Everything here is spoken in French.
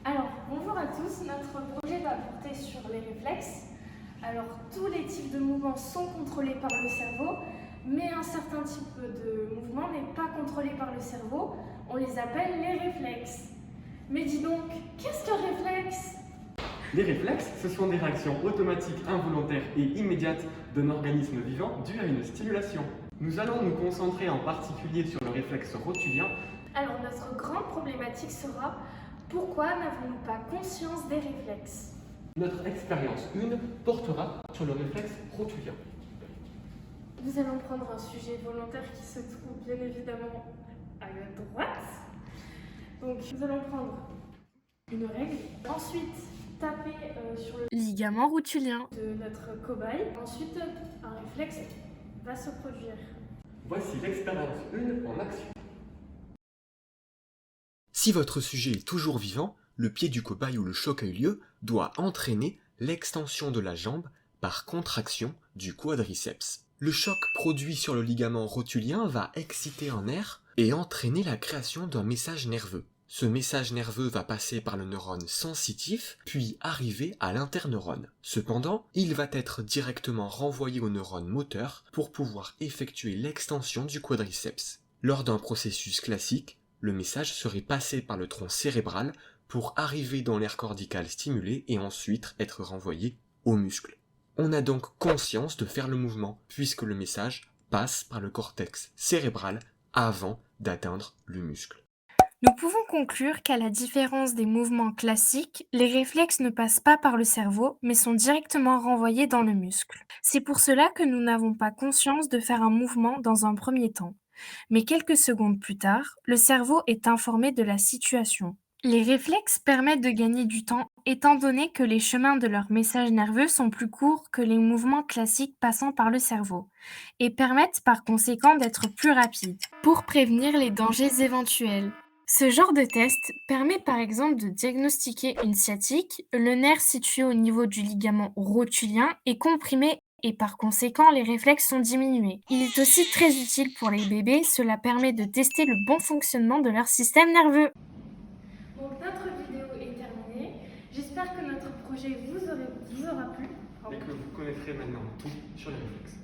Alors, bonjour à tous, notre projet va porter sur les réflexes. Alors, tous les types de mouvements sont contrôlés par le cerveau, mais un certain type de mouvement n'est pas contrôlé par le cerveau. On les appelle les réflexes. Mais dis donc, qu'est-ce qu'un réflexe? Les réflexes, ce sont des réactions automatiques, involontaires et immédiates d'un organisme vivant dues à une stimulation. Nous allons nous concentrer en particulier sur le réflexe rotulien. Alors, notre grande problématique sera pourquoi n'avons-nous pas conscience des réflexes? Notre expérience 1 portera sur le réflexe rotulien. Nous allons prendre un sujet volontaire qui se trouve bien évidemment à droite. Donc nous allons prendre une règle. Ensuite, taper sur le ligament rotulien de notre cobaye. Ensuite, un réflexe va se produire. Voici l'expérience 1 en action. Si votre sujet est toujours vivant, le pied du cobaye où le choc a eu lieu doit entraîner l'extension de la jambe par contraction du quadriceps. Le choc produit sur le ligament rotulien va exciter un nerf et entraîner la création d'un message nerveux. Ce message nerveux va passer par le neurone sensitif, puis arriver à l'interneurone. Cependant, il va être directement renvoyé au neurone moteur pour pouvoir effectuer l'extension du quadriceps. Lors d'un processus classique, le message serait passé par le tronc cérébral pour arriver dans l'aire corticale stimulée et ensuite être renvoyé aux muscles. On a donc conscience de faire le mouvement, puisque le message passe par le cortex cérébral avant d'atteindre le muscle. Nous pouvons conclure qu'à la différence des mouvements classiques, les réflexes ne passent pas par le cerveau, mais sont directement renvoyés dans le muscle. C'est pour cela que nous n'avons pas conscience de faire un mouvement dans un premier temps. Mais quelques secondes plus tard, le cerveau est informé de la situation. Les réflexes permettent de gagner du temps étant donné que les chemins de leur message nerveux sont plus courts que les mouvements classiques passant par le cerveau et permettent par conséquent d'être plus rapides pour prévenir les dangers éventuels. Ce genre de test permet par exemple de diagnostiquer une sciatique, le nerf situé au niveau du ligament rotulien est comprimé et par conséquent les réflexes sont diminués. Il est aussi très utile pour les bébés, cela permet de tester le bon fonctionnement de leur système nerveux. Donc notre vidéo est terminée, j'espère que notre projet vous aura plu. Et que vous connaîtrez maintenant tout sur les réflexes.